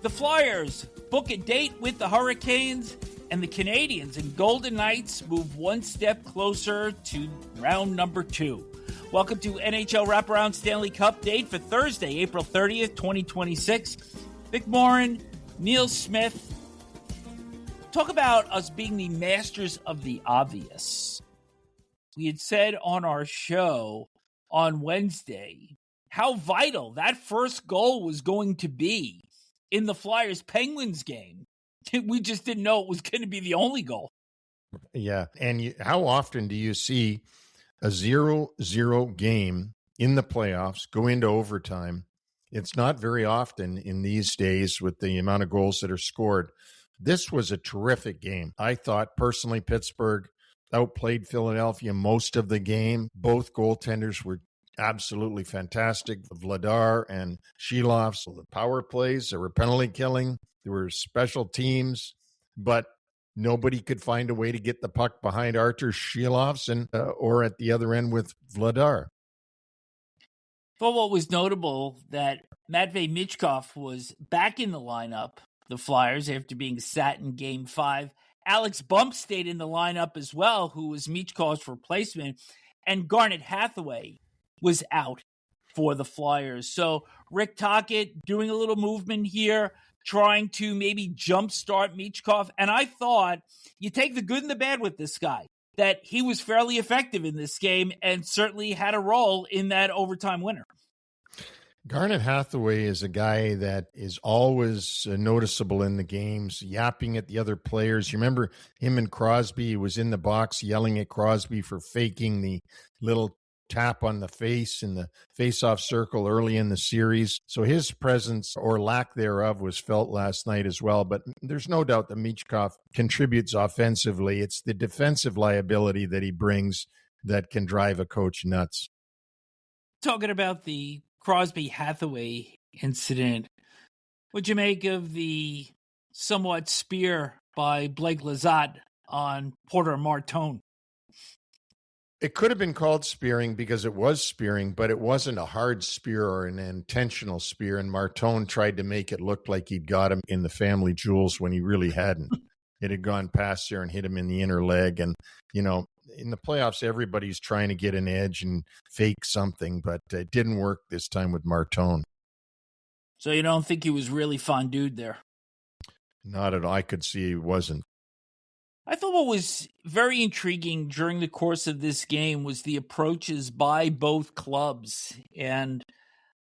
The Flyers book a date with the Hurricanes, and the Canadiens and Golden Knights move one step closer to round number 2. Welcome to NHL Wraparound Stanley Cupdate for Thursday, April 30th, 2026. Vic Morren, Neil Smith. Talk about us being the masters of the obvious. We had said on our show on Wednesday how vital that first goal was going to be in the Flyers-Penguins game. We just didn't know it was going to be the only goal. Yeah, and how often do you see a 0-0 game in the playoffs go into overtime? It's not very often in these days with the amount of goals that are scored. This was a terrific game. I thought personally Pittsburgh outplayed Philadelphia most of the game. Both goaltenders were absolutely fantastic. Vladar and Shilov, so the power plays, there were penalty killing, there were special teams, but nobody could find a way to get the puck behind Artur Shilovs and or at the other end with Vladar. But what was notable that Matvei Michkov was back in the lineup, the Flyers, after being sat in Game 5. Alex Bump stayed in the lineup as well, who was Michkov's replacement, and Garnet Hathaway was out for the Flyers. So Rick Tocchet doing a little movement here, trying to maybe jumpstart Michkov. And I thought you take the good and the bad with this guy, that he was fairly effective in this game and certainly had a role in that overtime winner. Garnet Hathaway is a guy that is always noticeable in the games, yapping at the other players. You remember him and Crosby? He was in the box yelling at Crosby for faking the little tap on the face in the face-off circle early in the series. So his presence or lack thereof was felt last night as well. But there's no doubt that Michkov contributes offensively. It's the defensive liability that he brings that can drive a coach nuts. Talking about the Crosby-Hathaway incident, what'd you make of the somewhat spear by Blake Lizotte on Porter Martone? It could have been called spearing because it was spearing, but it wasn't a hard spear or an intentional spear, and Martone tried to make it look like he'd got him in the family jewels when he really hadn't. It had gone past there and hit him in the inner leg, and, you know, in the playoffs, everybody's trying to get an edge and fake something, but it didn't work this time with Martone. So you don't think he was really fondued there? Not at all. I could see he wasn't. I thought what was very intriguing during the course of this game was the approaches by both clubs. And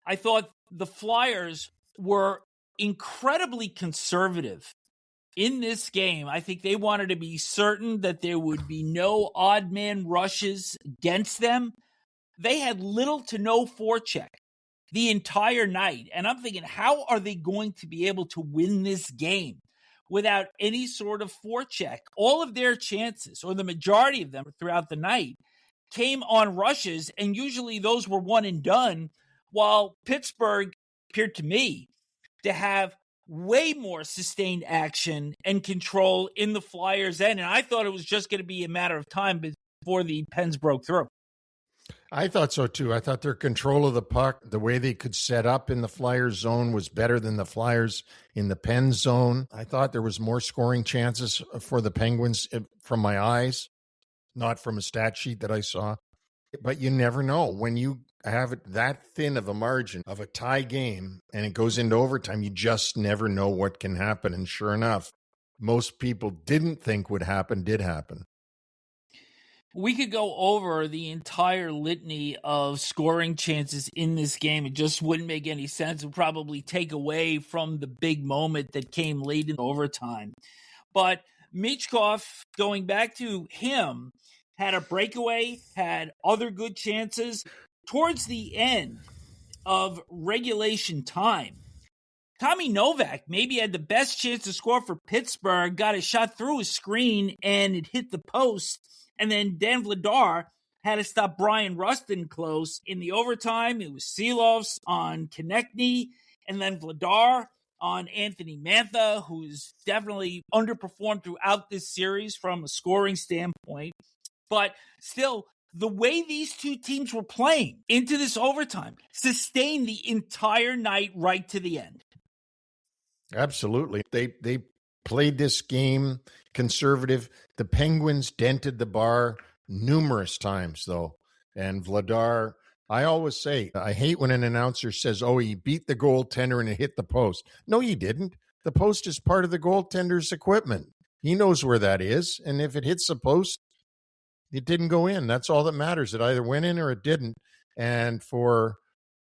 I thought the Flyers were incredibly conservative in this game. I think they wanted to be certain that there would be no odd man rushes against them. They had little to no forecheck the entire night. And I'm thinking, how are they going to be able to win this game without any sort of forecheck? All of their chances, or the majority of them throughout the night, came on rushes, and usually those were one and done, while Pittsburgh appeared to me to have way more sustained action and control in the Flyers' end. And I thought it was just going to be a matter of time before the Pens broke through. I thought so too. I thought their control of the puck, the way they could set up in the Flyers zone, was better than the Flyers in the Pens zone. I thought there was more scoring chances for the Penguins from my eyes, not from a stat sheet that I saw. But you never know. When you have it that thin of a margin of a tie game and it goes into overtime, you just never know what can happen. And sure enough, most people didn't think would happen, did happen. We could go over the entire litany of scoring chances in this game. It just wouldn't make any sense. It would probably take away from the big moment that came late in overtime. But Michkov, going back to him, had a breakaway, had other good chances. Towards the end of regulation time, Tommy Novak maybe had the best chance to score for Pittsburgh, got a shot through a screen, and it hit the post. And then Dan Vladar had to stop Brian Rustin close. In the overtime, it was Silovs on Konechny, and then Vladar on Anthony Mantha, who's definitely underperformed throughout this series from a scoring standpoint. But still, the way these two teams were playing into this overtime sustained the entire night right to the end. Absolutely. They played this game conservative. The Penguins dented the bar numerous times, though. And Vladar, I always say, I hate when an announcer says, oh, he beat the goaltender and it hit the post. No, he didn't. The post is part of the goaltender's equipment. He knows where that is. And if it hits the post, it didn't go in. That's all that matters. It either went in or it didn't. And for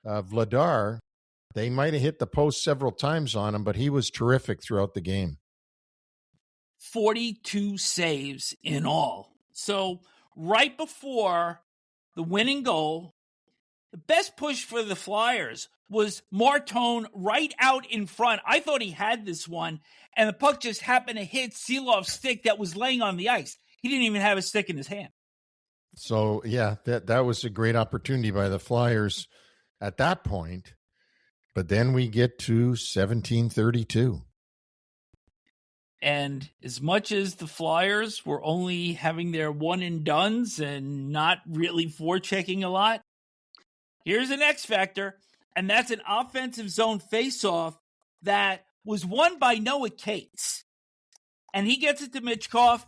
Vladar, they might have hit the post several times on him, but he was terrific throughout the game. 42 saves in all. So right before the winning goal, the best push for the Flyers was Martone right out in front. I thought he had this one, and the puck just happened to hit Seeloff's stick that was laying on the ice. He didn't even have a stick in his hand. So, yeah, that was a great opportunity by the Flyers at that point. But then we get to 1732. And as much as the Flyers were only having their one and dones and not really forechecking a lot, here's an X factor, and that's an offensive zone faceoff that was won by Noah Cates. And he gets it to Michkov.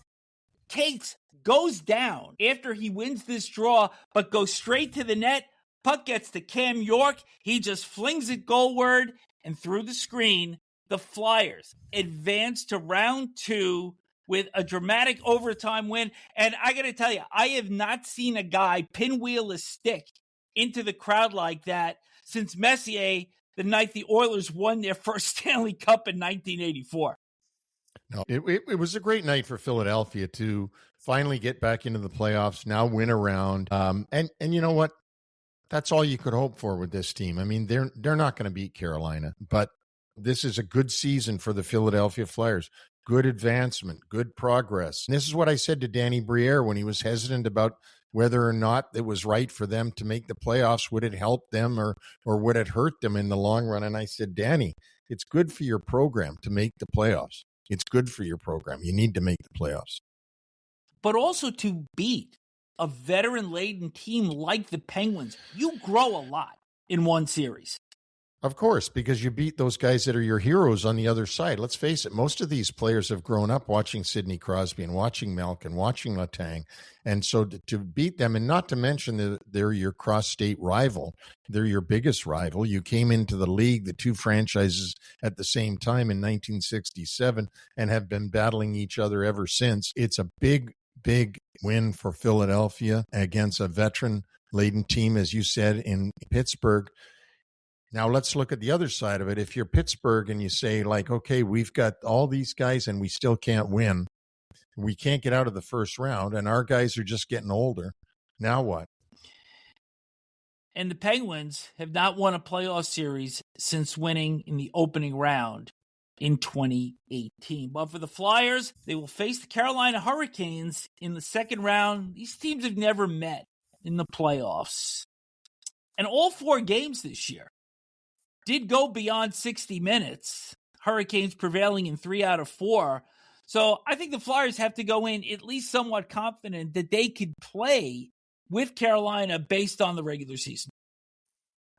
Cates goes down after he wins this draw, but goes straight to the net. Puck gets to Cam York. He just flings it goalward, and through the screen, the Flyers advance to round 2 with a dramatic overtime win. And I got to tell you, I have not seen a guy pinwheel a stick into the crowd like that since Messier, the night the Oilers won their first Stanley Cup in 1984. No, it was a great night for Philadelphia to finally get back into the playoffs, now win a round. And you know what? That's all you could hope for with this team. I mean, they're not going to beat Carolina, but this is a good season for the Philadelphia Flyers. Good advancement, good progress. And this is what I said to Danny Briere when he was hesitant about whether or not it was right for them to make the playoffs. Would it help them or would it hurt them in the long run? And I said, Danny, it's good for your program to make the playoffs. It's good for your program. You need to make the playoffs. But also to beat a veteran-laden team like the Penguins, you grow a lot in one series. Of course, because you beat those guys that are your heroes on the other side. Let's face it, most of these players have grown up watching Sidney Crosby and watching Malkin and watching Letang. And so to beat them, and not to mention that they're your cross-state rival, they're your biggest rival. You came into the league, the two franchises, at the same time in 1967 and have been battling each other ever since. It's a big win for Philadelphia against a veteran-laden team, as you said, in Pittsburgh. Now, let's look at the other side of it. If you're Pittsburgh and you say, like, okay, we've got all these guys and we still can't win, we can't get out of the first round, and our guys are just getting older, now what? And the Penguins have not won a playoff series since winning in the opening round in 2018. But for the Flyers, they will face the Carolina Hurricanes in the second round. These teams have never met in the playoffs. And all 4 games this year did go beyond 60 minutes. Hurricanes prevailing in 3 out of 4. So I think the Flyers have to go in at least somewhat confident that they could play with Carolina based on the regular season.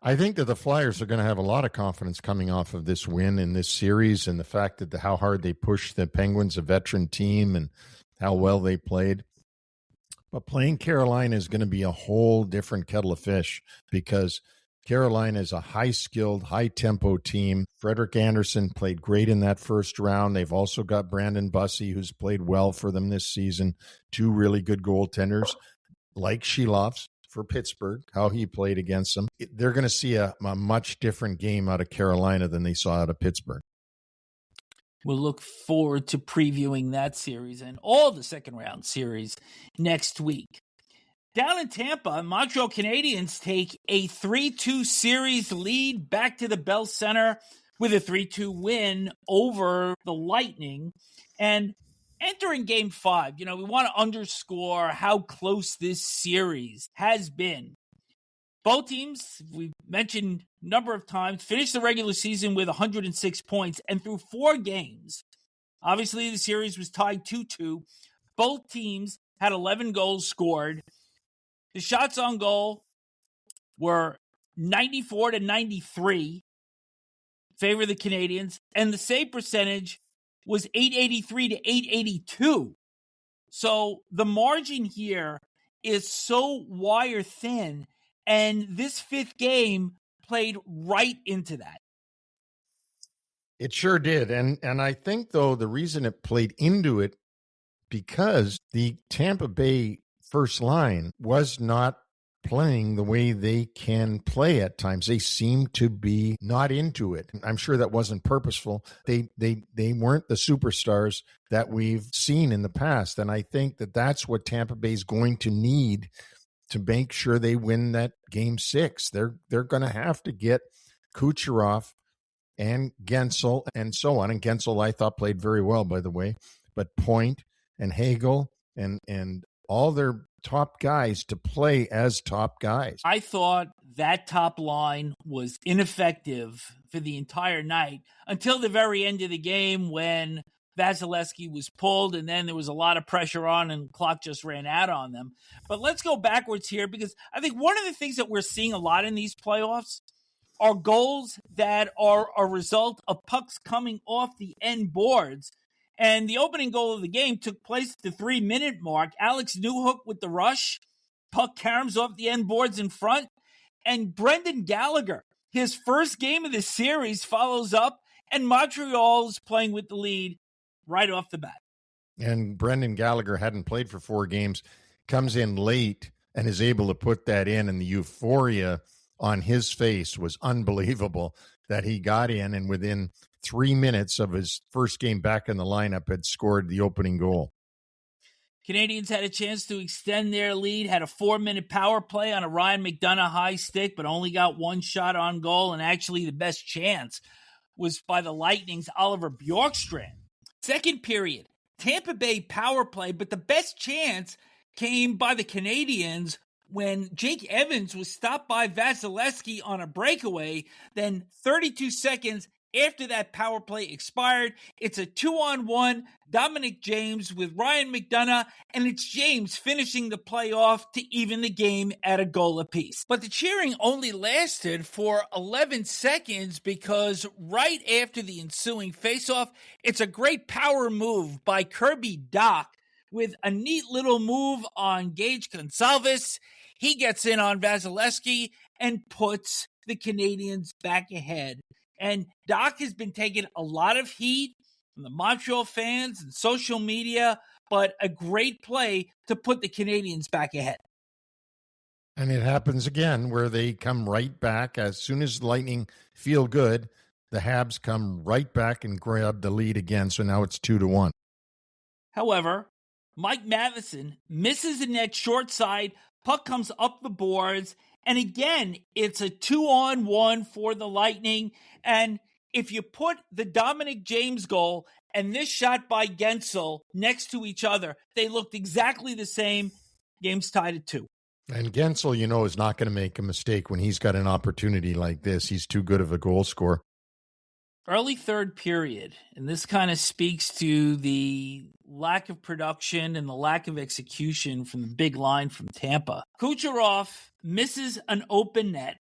I think that the Flyers are going to have a lot of confidence coming off of this win in this series and the fact that how hard they pushed the Penguins, a veteran team, and how well they played. But playing Carolina is going to be a whole different kettle of fish because Carolina is a high-skilled, high-tempo team. Frederik Andersen played great in that first round. They've also got Brandon Bussey, who's played well for them this season. 2 really good goaltenders, like Sheloff's for Pittsburgh, how he played against them. They're going to see a much different game out of Carolina than they saw out of Pittsburgh. We'll look forward to previewing that series and all the second-round series next week. Down in Tampa, Montreal Canadiens take a 3-2 series lead back to the Bell Center with a 3-2 win over the Lightning. And entering Game 5, we want to underscore how close this series has been. Both teams, we've mentioned a number of times, finished the regular season with 106 points. And through 4 games, obviously the series was tied 2-2. Both teams had 11 goals scored. The shots on goal were 94-93. favor the Canadiens, and the save percentage was .883 to .882. So the margin here is so wire thin, and this fifth game played right into that. It sure did. And I think, though, the reason it played into it, because the Tampa Bay first line was not playing the way they can play at times. They seem to be not into it. I'm sure that wasn't purposeful. They weren't the superstars that we've seen in the past. And I think that that's what Tampa Bay is going to need to make sure they win that game 6. They're going to have to get Kucherov and Gensel and so on. And Gensel, I thought, played very well, by the way. But Point and Hagel and all their top guys to play as top guys. I thought that top line was ineffective for the entire night until the very end of the game when Vasilevsky was pulled, and then there was a lot of pressure on and clock just ran out on them. But let's go backwards here, because I think one of the things that we're seeing a lot in these playoffs are goals that are a result of pucks coming off the end boards. And the opening goal of the game took place at the 3-minute mark. Alex Newhook with the rush. Puck caroms off the end boards in front. And Brendan Gallagher, his first game of the series, follows up. And Montreal's playing with the lead right off the bat. And Brendan Gallagher hadn't played for 4 games, comes in late and is able to put that in. And the euphoria on his face was unbelievable that he got in, and within 3 minutes of his first game back in the lineup had scored the opening goal. Canadiens had a chance to extend their lead, had a 4-minute power play on a Ryan McDonagh high stick, but only got one shot on goal, and actually the best chance was by the Lightning's Oliver Bjorkstrand. Second period, Tampa Bay power play, but the best chance came by the Canadiens when Jake Evans was stopped by Vasilevsky on a breakaway. Then 32 seconds after that power play expired, it's a 2-on-1 Dominic James with Ryan McDonagh, and it's James finishing the play off to even the game at a goal apiece. But the cheering only lasted for 11 seconds because right after the ensuing faceoff, it's a great power move by Kirby Dach with a neat little move on Gage Gonsalves. He gets in on Vasilevsky and puts the Canadiens back ahead. And Dach has been taking a lot of heat from the Montreal fans and social media, but a great play to put the Canadiens back ahead. And it happens again where they come right back. As soon as the Lightning feel good, the Habs come right back and grab the lead again. So now it's 2-1. However, Mike Matheson misses the net short side. Puck comes up the boards, and again, it's a 2-on-1 for the Lightning. And if you put the Dominic James goal and this shot by Gensel next to each other, they looked exactly the same. Game's tied at 2. And Gensel, is not going to make a mistake when he's got an opportunity like this. He's too good of a goal scorer. Early third period, and this kind of speaks to the lack of production and the lack of execution from the big line from Tampa. Kucherov misses an open net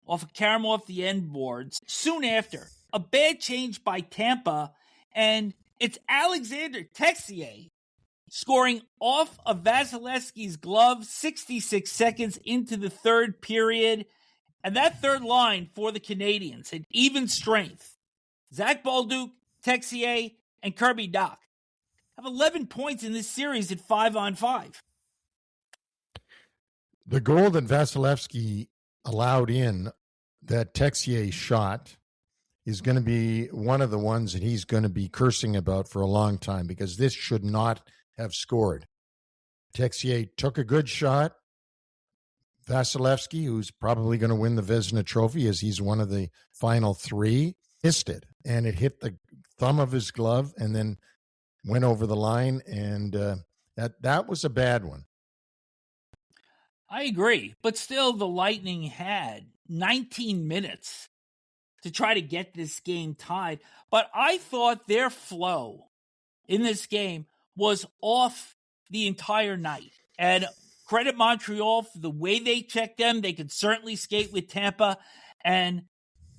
off a carom off the end boards. Soon after, a bad change by Tampa, and it's Alexander Texier scoring off of Vasilevsky's glove 66 seconds into the third period. And that third line for the Canadiens had even strength. Zach Bolduc, Texier, and Kirby Dach have 11 points in this series at 5-on-5. The goal that Vasilevsky allowed in, that Texier shot, is going to be one of the ones that he's going to be cursing about for a long time, because this should not have scored. Texier took a good shot. Vasilevsky, who's probably going to win the Vezina Trophy as he's one of the final 3, missed it. And it hit the thumb of his glove and then went over the line. And that was a bad one. I agree. But still, the Lightning had 19 minutes to try to get this game tied. But I thought their flow in this game was off the entire night. And credit Montreal for the way they checked them. They could certainly skate with Tampa. And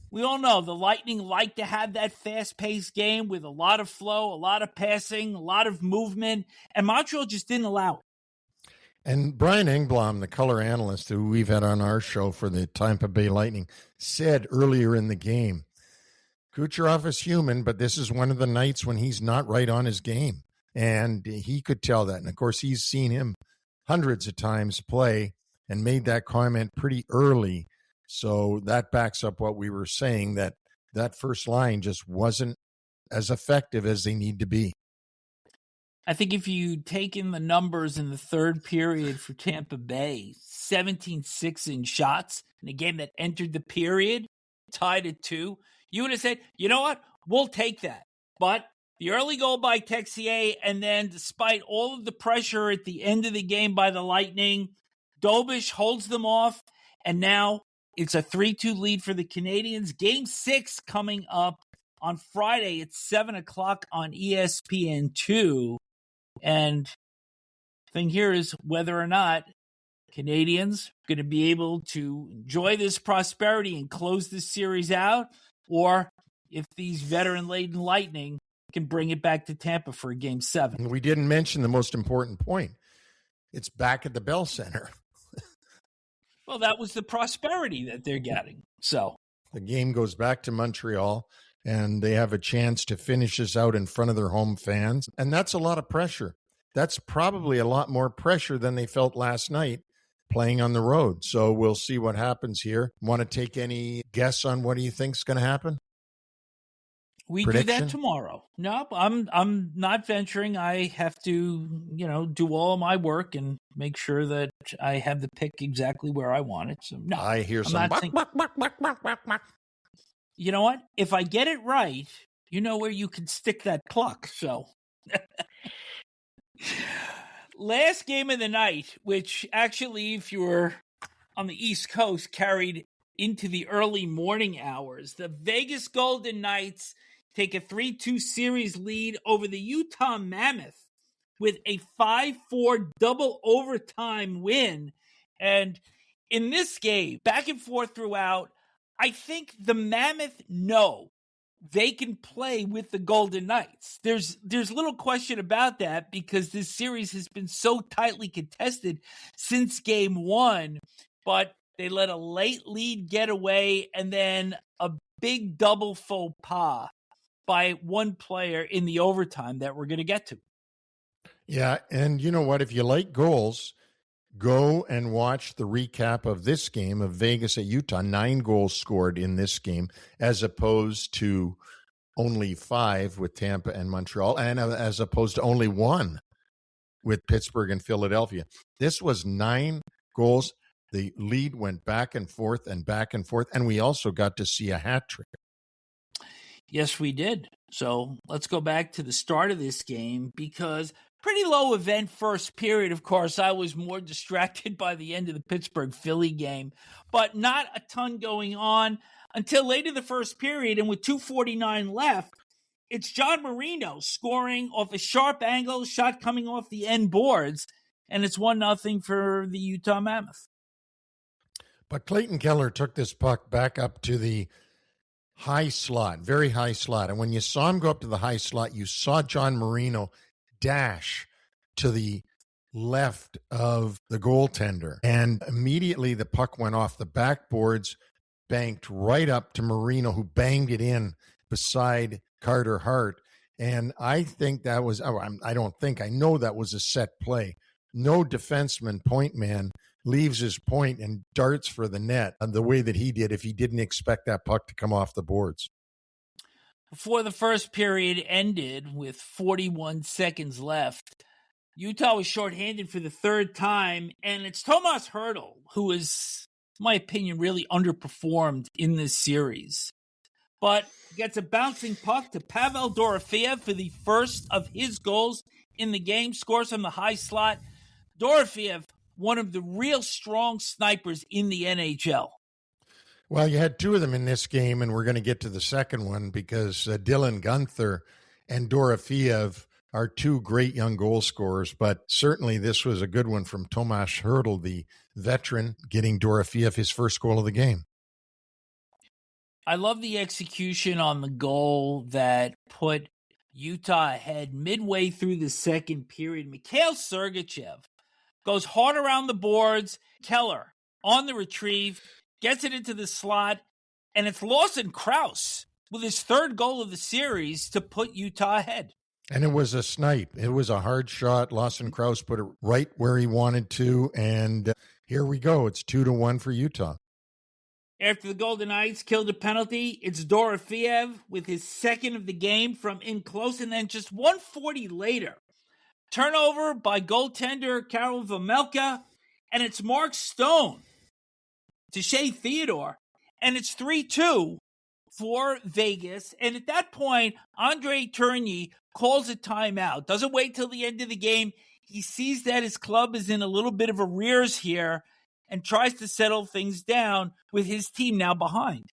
We all know the Lightning like to have that fast-paced game with a lot of flow, a lot of passing, a lot of movement, and Montreal just didn't allow it. And Brian Engblom, the color analyst who we've had on our show for the Tampa Bay Lightning, said earlier in the game, Kucherov is human, but this is one of the nights when he's not right on his game. And he could tell that. And, of course, he's seen him hundreds of times play and made that comment pretty early. So that backs up what we were saying, that that first line just wasn't as effective as they need to be. I think if you take in the numbers in the third period for Tampa Bay, 17-6 in shots in a game that entered the period, tied at 2, you would have said, you know what, we'll take that. But the early goal by Texier, and then despite all of the pressure at the end of the game by the Lightning, Dobish holds them off, and now it's a 3-2 lead for the Canadiens. Game 6 coming up on Friday at 7 o'clock on ESPN2. And the thing here is whether or not Canadians are going to be able to enjoy this prosperity and close this series out, or if these veteran-laden Lightning can bring it back to Tampa for a Game 7. We didn't mention the most important point. It's back at the Bell Center. Well, that was the prosperity that they're getting. So the game goes back to Montreal, and they have a chance to finish this out in front of their home fans. And that's a lot of pressure. That's probably a lot more pressure than they felt last night playing on the road. So we'll see what happens here. Want to take any guess on what do you think is going to happen? We Prediction? do that tomorrow. Nope, I'm not venturing. I have to, do all my work and make sure that I have the pick exactly where I want it. So no, I hear I'm some not saying, you know what? If I get it right, you know where you can stick that clock. So last game of the night, which actually, if you were on the East Coast, carried into the early morning hours, the Vegas Golden Knights take a 3-2 series lead over the Utah Mammoth with a 5-4 double overtime win. And in this game, back and forth throughout, I think the Mammoth know they can play with the Golden Knights. There's little question about that because this series has been so tightly contested since Game 1, but they let a late lead get away and then a big double faux pas by one player in the overtime that we're going to get to. Yeah, and you know what? If you like goals, go and watch the recap of this game of Vegas at Utah. 9 goals scored in this game as opposed to only 5 with Tampa and Montreal, and as opposed to only 1 with Pittsburgh and Philadelphia. This was 9 goals. The lead went back and forth, and we also got to see a hat trick. Yes, we did. So let's go back to the start of this game because pretty low event first period. Of course, I was more distracted by the end of the Pittsburgh-Philly game, but not a ton going on until late in the first period. And with 2:49 left, it's John Marino scoring off a sharp angle shot coming off the end boards, and it's 1-0 for the Utah Mammoth. But Clayton Keller took this puck back up to the high slot, very high slot. And when you saw him go up to the high slot, you saw John Marino dash to the left of the goaltender. And immediately the puck went off the backboards, banked right up to Marino, who banged it in beside Carter Hart. And I think that was, I know that was a set play. No defenseman, point man, leaves his point and darts for the net the way that he did if he didn't expect that puck to come off the boards. Before the first period ended with 41 seconds left, Utah was shorthanded for the third time, and it's Tomas Hertl, who is, in my opinion, really underperformed in this series. But gets a bouncing puck to Pavel Dorofeev for the first of his goals in the game, scores from the high slot. Dorofeev, one of the real strong snipers in the NHL. Well, you had 2 of them in this game, and we're going to get to the second one because Dylan Guenther and Dorofeev are 2 great young goal scorers, but certainly this was a good one from Tomas Hertl, the veteran, getting Dorofeev his first goal of the game. I love the execution on the goal that put Utah ahead midway through the second period. Mikhail Sergachev goes hard around the boards. Keller on the retrieve, gets it into the slot, and it's Lawson Krause with his third goal of the series to put Utah ahead. And it was a snipe. It was a hard shot. Lawson Krause put it right where he wanted to, and here we go. It's 2-1 for Utah. After the Golden Knights killed a penalty, it's Dorofeev with his second of the game from in close, and then just 1:40 later, turnover by goaltender Karol Vejmelka, and it's Mark Stone to Shea Theodore, and it's 3-2 for Vegas. And at that point, Andre Tourigny calls a timeout, doesn't wait till the end of the game. He sees that his club is in a little bit of arrears here and tries to settle things down with his team now behind.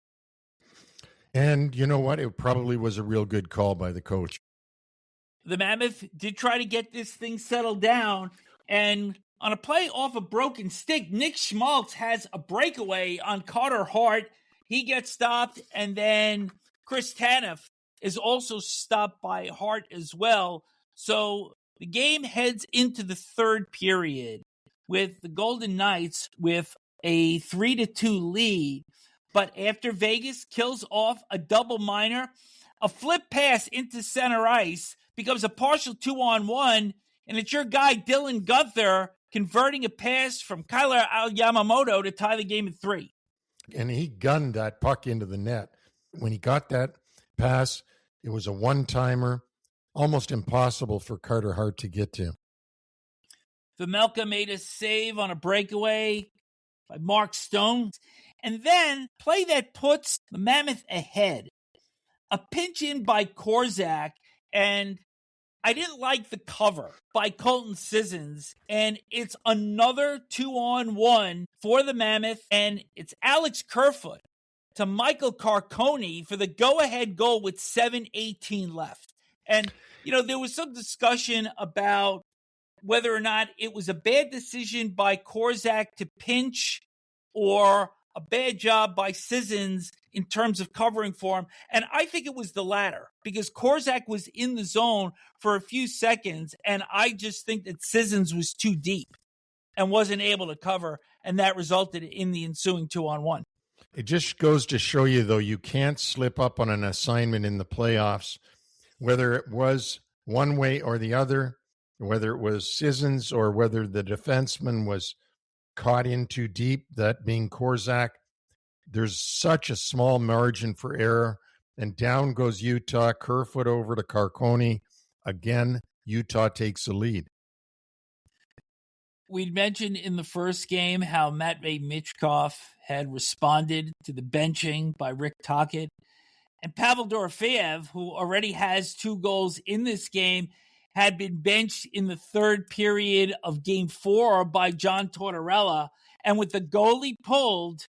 And you know what? It probably was a real good call by the coach. The Mammoth did try to get this thing settled down, and on a play off a broken stick, Nick Schmaltz has a breakaway on Carter Hart. He gets stopped, and then Chris Tanev is also stopped by Hart as well. So the game heads into the third period with the Golden Knights with a 3-2 lead. But after Vegas kills off a double minor, a flip pass into center ice becomes a partial 2-on-1, and it's your guy Dylan Gunther converting a pass from Kyler Yamamoto to tie the game at 3. And he gunned that puck into the net. When he got that pass, it was a one-timer, almost impossible for Carter Hart to get to. Vejmelka made a save on a breakaway by Mark Stone. And then play that puts the Mammoth ahead. A pinch in by Korczak, and I didn't like the cover by Colton Sissons, and it's another 2-on-1 for the Mammoth, and it's Alex Kerfoot to Michael Carcone for the go-ahead goal with 7:18 left. And, you know, there was some discussion about whether or not it was a bad decision by Korczak to pinch or a bad job by Sissons in terms of covering for him. And I think it was the latter, because Korczak was in the zone for a few seconds, and I just think that Sissons was too deep and wasn't able to cover, and that resulted in the ensuing 2-on-1. It just goes to show you, though, you can't slip up on an assignment in the playoffs, whether it was one way or the other, whether it was Sissons or whether the defenseman was caught in too deep, that being Korczak. There's such a small margin for error, and down goes Utah. Kerfoot over to Carcone. Again, Utah takes the lead. We'd mentioned in the first game how Matvei Michkov had responded to the benching by Rick Tocchet. And Pavel Dorofeev, who already has 2 goals in this game, had been benched in the third period of Game 4 by John Tortorella. And with the goalie pulled,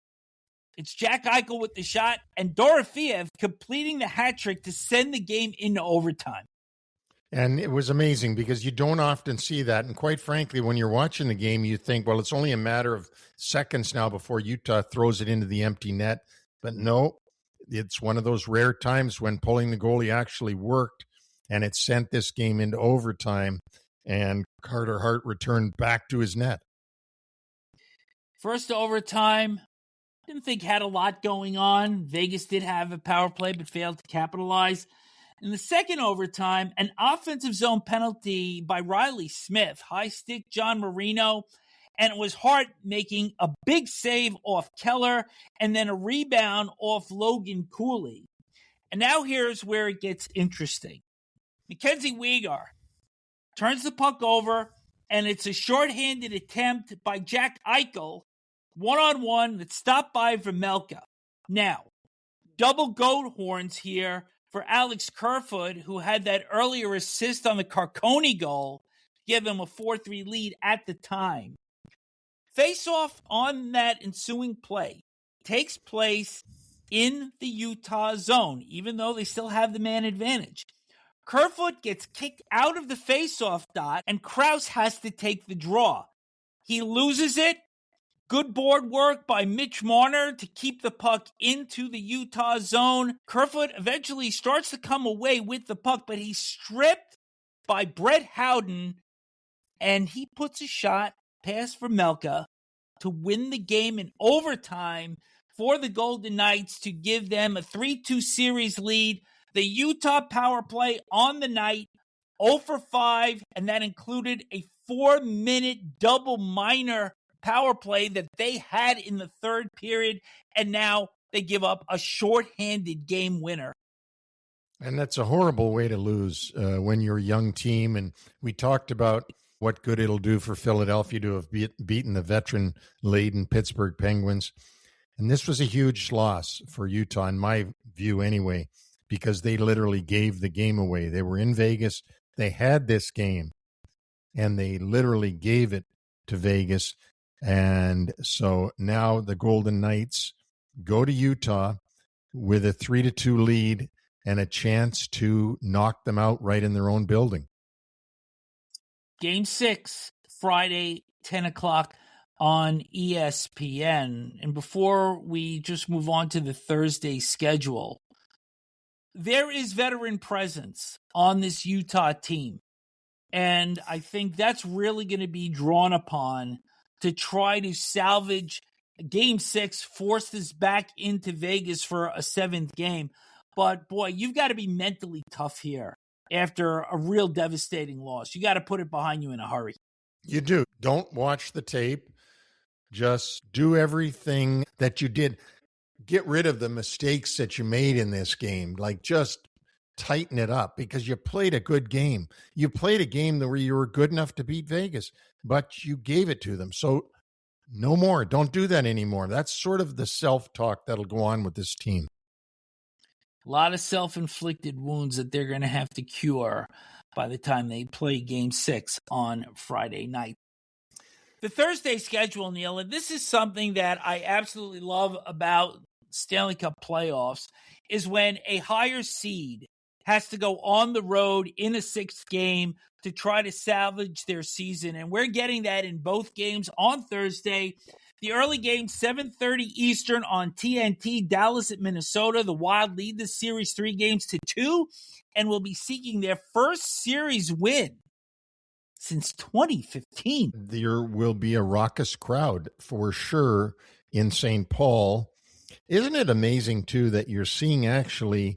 it's Jack Eichel with the shot, and Dorofeev completing the hat trick to send the game into overtime. And it was amazing because you don't often see that. And quite frankly, when you're watching the game, you think, well, it's only a matter of seconds now before Utah throws it into the empty net. But no, it's one of those rare times when pulling the goalie actually worked, and it sent this game into overtime, and Carter Hart returned back to his net. First overtime, didn't think had a lot going on. Vegas did have a power play, but failed to capitalize. In the second overtime, an offensive zone penalty by Riley Smith, high stick John Marino, and it was Hart making a big save off Keller and then a rebound off Logan Cooley. And now here's where it gets interesting. Mackenzie Weegar turns the puck over, and it's a shorthanded attempt by Jack Eichel, 1-on-1, that's stopped by Vejmelka. Now, double goat horns here for Alex Kerfoot, who had that earlier assist on the Carcone goal to give him a 4-3 lead at the time. Face-off on that ensuing play takes place in the Utah zone, even though they still have the man advantage. Kerfoot gets kicked out of the face-off dot, and Krause has to take the draw. He loses it, Good board work by Mitch Marner to keep the puck into the Utah zone. Kerfoot eventually starts to come away with the puck, but he's stripped by Brett Howden, and he puts a shot past Vermelka to win the game in overtime for the Golden Knights to give them a 3-2 series lead. The Utah power play on the night, 0 for 5, and that included a 4-minute double minor power play that they had in the third period, and now they give up a shorthanded game winner. And that's a horrible way to lose when you're a young team. And we talked about what good it'll do for Philadelphia to have beaten the veteran-laden Pittsburgh Penguins. And this was a huge loss for Utah, in my view anyway, because they literally gave the game away. They were in Vegas. They had this game, and they literally gave it to Vegas. And so now the Golden Knights go to Utah with a 3-2 lead and a chance to knock them out right in their own building. Game 6, Friday, 10 o'clock on ESPN. And before we just move on to the Thursday schedule, there is veteran presence on this Utah team. And I think that's really going to be drawn upon to try to salvage Game 6, force this back into Vegas for a 7th game. But, boy, you've got to be mentally tough here after a real devastating loss. You got to put it behind you in a hurry. You do. Don't watch the tape. Just do everything that you did. Get rid of the mistakes that you made in this game. Like, just tighten it up, because you played a good game. You played a game where you were good enough to beat Vegas, but you gave it to them. So no more. Don't do that anymore. That's sort of the self-talk that'll go on with this team. A lot of self-inflicted wounds that they're going to have to cure by the time they play Game 6 on Friday night. The Thursday schedule, Neil, and this is something that I absolutely love about Stanley Cup playoffs, is when a higher seed has to go on the road in a 6th game to try to salvage their season. And we're getting that in both games on Thursday. The early game, 7:30 Eastern on TNT, Dallas at Minnesota. The Wild lead the series 3-2 and will be seeking their first series win since 2015. There will be a raucous crowd for sure in St. Paul. Isn't it amazing, too, that you're seeing actually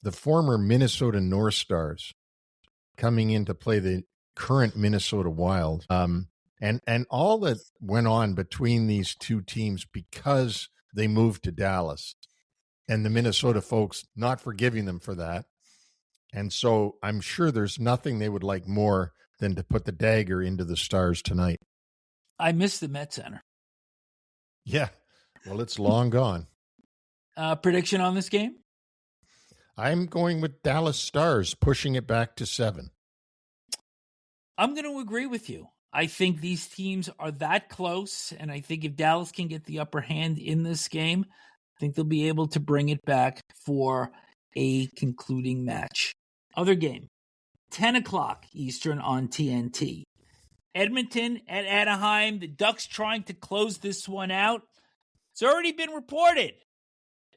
the former Minnesota North Stars coming in to play the current Minnesota Wild? And all that went on between these two teams because they moved to Dallas, and the Minnesota folks not forgiving them for that. And so I'm sure there's nothing they would like more than to put the dagger into the Stars tonight. I miss the Met Center. Yeah, well, it's long gone. Prediction on this game? I'm going with Dallas Stars, pushing it back to 7. I'm going to agree with you. I think these teams are that close, and I think if Dallas can get the upper hand in this game, I think they'll be able to bring it back for a concluding match. Other game, 10 o'clock Eastern on TNT. Edmonton at Anaheim. The Ducks trying to close this one out. It's already been reported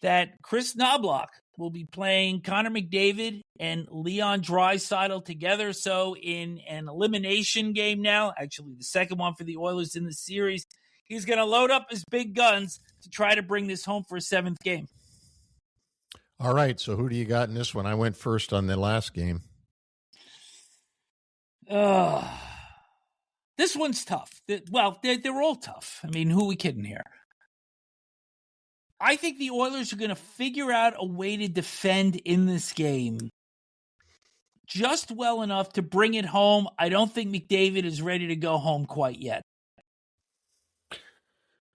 that Chris Knobloch will be playing Connor McDavid and Leon Draisaitl together. So in an elimination game now, actually the second one for the Oilers in the series, he's going to load up his big guns to try to bring this home for a 7th game. All right, so who do you got in this one? I went first on the last game. This one's tough. Well, they're all tough. I mean, who are we kidding here? I think the Oilers are going to figure out a way to defend in this game just well enough to bring it home. I don't think McDavid is ready to go home quite yet.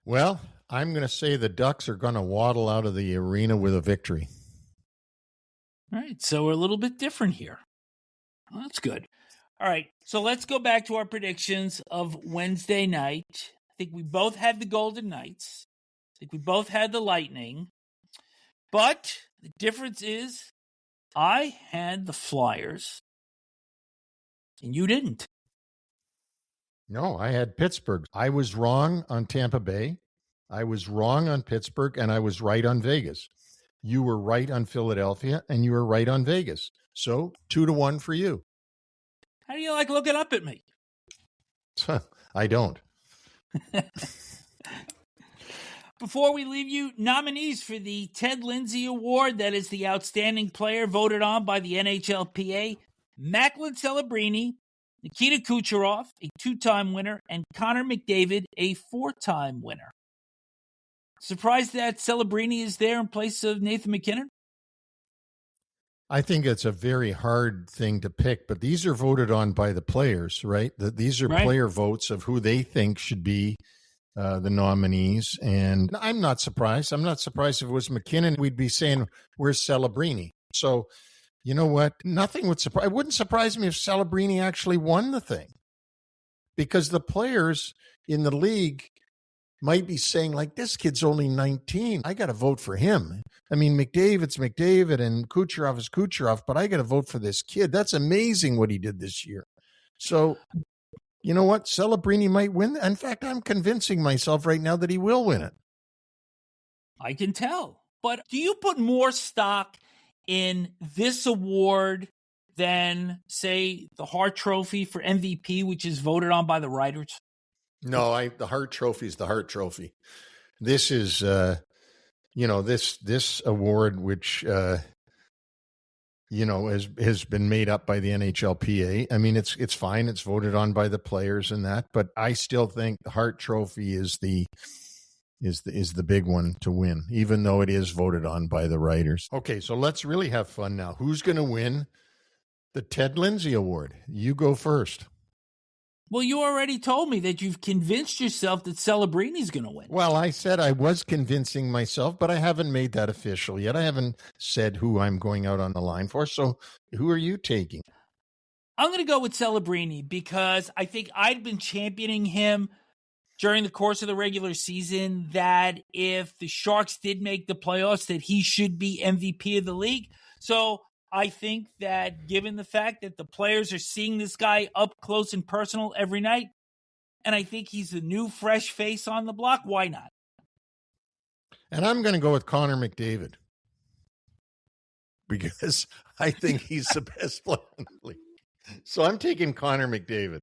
Well, I'm going to say the Ducks are going to waddle out of the arena with a victory. All right, so we're a little bit different here. Well, that's good. All right, so let's go back to our predictions of Wednesday night. I think we both had the Golden Knights. I think we both had the Lightning. But the difference is I had the Flyers and you didn't. No, I had Pittsburgh. I was wrong on Tampa Bay. I was wrong on Pittsburgh, and I was right on Vegas. You were right on Philadelphia, and you were right on Vegas. So 2-1 for you. How do you like looking up at me? I don't. Before we leave you, nominees for the Ted Lindsay Award, that is the outstanding player voted on by the NHLPA, Macklin Celebrini, Nikita Kucherov, a 2-time winner, and Connor McDavid, a 4-time winner. Surprised that Celebrini is there in place of Nathan MacKinnon? I think it's a very hard thing to pick, but these are voted on by the players, right? These are player votes of who they think should be the nominees. And I'm not surprised. I'm not surprised if it was MacKinnon. We'd be saying, where's Celebrini? So, you know what? Nothing would surprise. It wouldn't surprise me if Celebrini actually won the thing, because the players in the league might be saying, like, this kid's only 19. I got to vote for him. I mean, McDavid's McDavid and Kucherov is Kucherov, but I got to vote for this kid. That's amazing what he did this year. So, you know what? Celebrini might win. In fact, I'm convincing myself right now that he will win it. I can tell. But do you put more stock in this award than, say, the Hart Trophy for MVP, which is voted on by the writers? No, the Hart Trophy is the Hart Trophy. This is, this award, which, has been made up by the NHLPA. I mean, it's fine. It's voted on by the players and that, but I still think the Hart Trophy is the big one to win, even though it is voted on by the writers. Okay, so let's really have fun now. Who's going to win the Ted Lindsay Award? You go first. Well, you already told me that you've convinced yourself that Celebrini's going to win. Well, I said I was convincing myself, but I haven't made that official yet. I haven't said who I'm going out on the line for. So who are you taking? I'm going to go with Celebrini because I think I'd been championing him during the course of the regular season that if the Sharks did make the playoffs, that he should be MVP of the league. So I think that given the fact that the players are seeing this guy up close and personal every night, and I think he's the new fresh face on the block, why not? And I'm going to go with Connor McDavid because I think he's the best player in the league. So I'm taking Connor McDavid.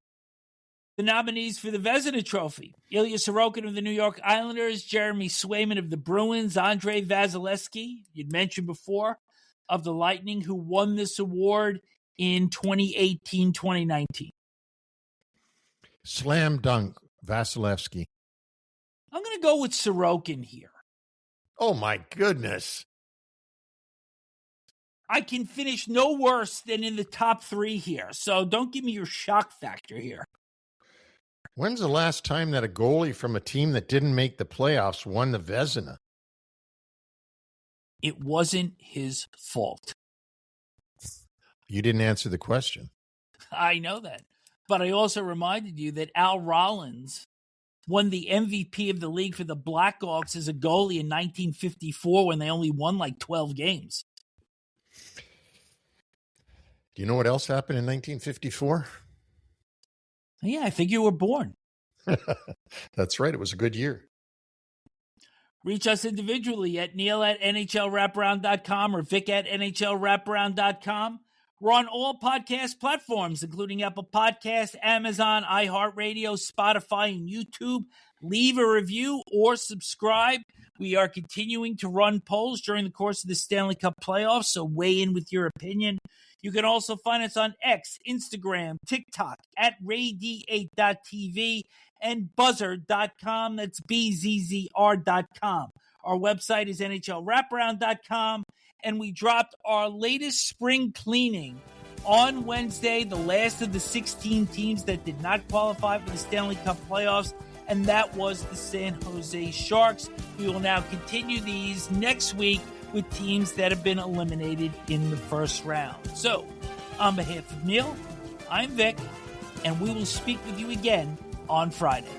The nominees for the Vezina Trophy: Ilya Sorokin of the New York Islanders, Jeremy Swayman of the Bruins, Andrei Vasilevsky, you'd mentioned before, of the Lightning, who won this award in 2018-2019. Slam dunk, Vasilevsky. I'm going to go with Sorokin here. Oh, my goodness. I can finish no worse than in the top 3 here, so don't give me your shock factor here. When's the last time that a goalie from a team that didn't make the playoffs won the Vezina? It wasn't his fault. You didn't answer the question. I know that. But I also reminded you that Al Rollins won the MVP of the league for the Blackhawks as a goalie in 1954 when they only won like 12 games. Do you know what else happened in 1954? Yeah, I think you were born. That's right. It was a good year. Reach us individually at neil@nhlwraparound.com or vic@nhlwraparound.com. We're on all podcast platforms, including Apple Podcasts, Amazon, iHeartRadio, Spotify, and YouTube. Leave a review or subscribe. We are continuing to run polls during the course of the Stanley Cup playoffs, so weigh in with your opinion. You can also find us on X, Instagram, TikTok, at rayD8.tv, and buzzer.com. That's BZZR.com. Our website is NHLWraparound.com, and we dropped our latest spring cleaning on Wednesday, the last of the 16 teams that did not qualify for the Stanley Cup playoffs, and that was the San Jose Sharks. We will now continue these next week with teams that have been eliminated in the first round. So, on behalf of Neil, I'm Vic, and we will speak with you again on Friday.